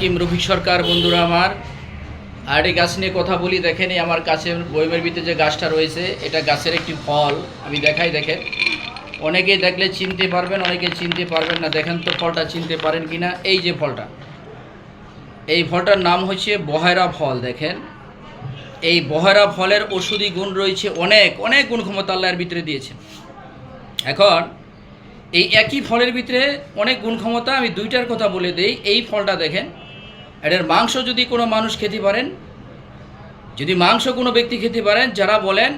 Kim Rafiq সরকার বন্ধুরা আমার আরেকটি গাছ নিয়ে কথা বলি। দেখেন আমার কাছের বইমের ভিতরে যে গাছটা রয়েছে এটা গাছের একটি ফল আমি দেখাই। দেখেন অনেকেই দেখলে চিনতে পারবেন, অনেকে চিনতে পারবেন না। দেখেন তো ফলটা চিনতে পারেন কি না। এই যে ফলটা, এই ফলটার নাম হচ্ছে বহেরা ফল। দেখেন এই বহেরা ফলের ওষুধি গুণ রয়েছে, অনেক অনেক গুণ ক্ষমতা আল্লাহর ভিতরে দিয়েছেন। এখন এই একই ফলের ভিতরে অনেক গুণ ক্ষমতা, আমি দুইটার কথা বলে দেই। এই ফলটা দেখেন, এটার মাংস যদি কোনো মানুষ খেতে পারেন, যদি মাংস কোনো ব্যক্তি খেতে পারেন, যারা বলেন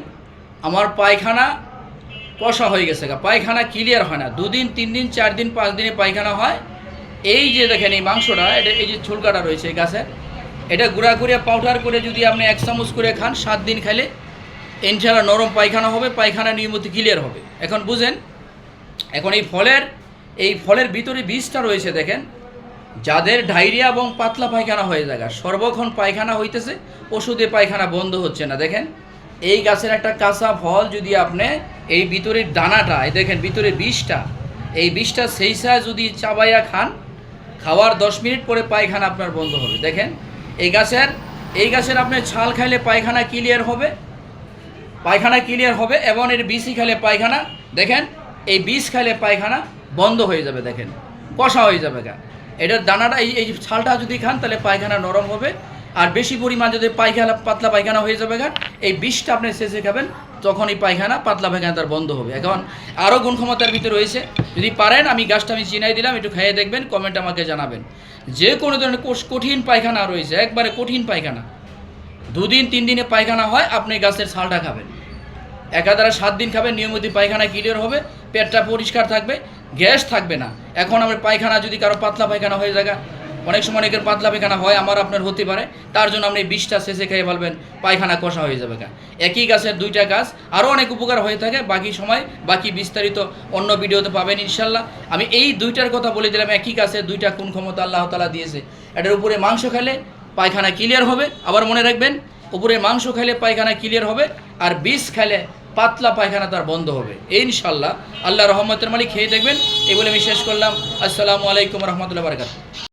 আমার পায়খানা কষা হয়ে গেছে, পায়খানা ক্লিয়ার হয় না, 2 দিন 3 দিন 4 দিন 5 দিনে পায়খানা হয়, এই যে দেখেন এই মাংসটা, এটা এই যে ছুলকাটা রয়েছে এই গাছের, এটা গুঁড়া করে পাউডার করে যদি আপনি 1 চামচ করে খান, 7 দিন খেলে ইনশাআল্লাহ নরম পায়খানা হবে, পায়খানা নিয়মিত ক্লিয়ার হবে। এখন বুঝেন, এখন এই ফলের ভিতরে বীজটা রয়েছে। দেখেন যাদের ডায়রিয়া এবং পাতলা পায়খানা হয়ে যায়, সর্বক্ষণ পায়খানা হইতেছে, ওষুধে পায়খানা বন্ধ হচ্ছে না, দেখেন এই গাছের একটা কাঁচা ফল যদি আপনি এই ভিতরের দানাটা, এই দেখেন ভিতরের বীজটা, এই বীজটা সেই সাথে যদি চাবাইয়া খান, খাওয়ার 10 মিনিট পরে পায়খানা আপনার বন্ধ হবে। দেখেন এই গাছের আপনি ছাল খাইলে পায়খানা ক্লিয়ার হবে, পায়খানা ক্লিয়ার হবে, এবং এর বীজই খাইলে পায়খানা, দেখেন এই বীজ খাইলে পায়খানা বন্ধ হয়ে যাবে, দেখেন কষা হয়ে যাবে গা। এটার দানাটা এই ছালটা যদি খান তাহলে পায়খানা নরম হবে, আর বেশি পরিমাণ যদি পাতলা পায়খানা হয়ে যাবে গা, এই বিষটা আপনি শেষে খাবেন, তখন এই পায়খানা পাতলা পায়খানা তার বন্ধ হবে। এখন আরও গুণ ক্ষমতার ভিতরে রয়েছে, যদি পারেন আমি গাছটা চিনাই দিলাম, একটু খেয়ে দেখবেন, কমেন্ট আমাকে জানাবেন। যে কোনো ধরনের কঠিন পায়খানা রয়েছে, একবারে কঠিন পায়খানা, 2 দিন 3 দিনে পায়খানা হয়, আপনি গাছের ছালটা খাবেন, একাধারে 7 দিন খাবেন, নিয়মিত পায়খানা ক্লিয়ার হবে, পেটটা পরিষ্কার থাকবে, গ্যাস থাকবে না। এখন আমার পায়খানা যদি কারো পাতলা পায়খানা হয়ে যায়, অনেক সময় অনেকের পাতলা পায়খানা হয়, আমার আপনার হতে পারে, তার জন্য আপনি বিষটা শেষে খেয়ে ফেলবেন, পায়খানা কষা হয়ে যাবে। একই গাছের 2টা গাছ, আরও অনেক উপকার হয়ে থাকে। বাকি সময় বাকি বিস্তারিত অন্য ভিডিওতে পাবেন ইনশাল্লাহ। আমি এই 2টার কথা বলে দিলাম, একই গাছের 2টা কোন ক্ষমতা আল্লাহ তাআলা দিয়েছে। এটার উপরে মাংস খেলে পায়খানা ক্লিয়ার হবে, আবার মনে রাখবেন উপরে মাংস খেলে পায়খানা ক্লিয়ার হবে, আর বীজ খেলে পাতলা পায়খানা তার বন্ধ হবে ইনশাল্লাহ। আল্লাহ রহমতের মালিক, খেয়ে দেখবেন। এই বলে আমি শেষ করলাম। আসসালামু আলাইকুম রহমতুল্লাহ বারাকাতুহু।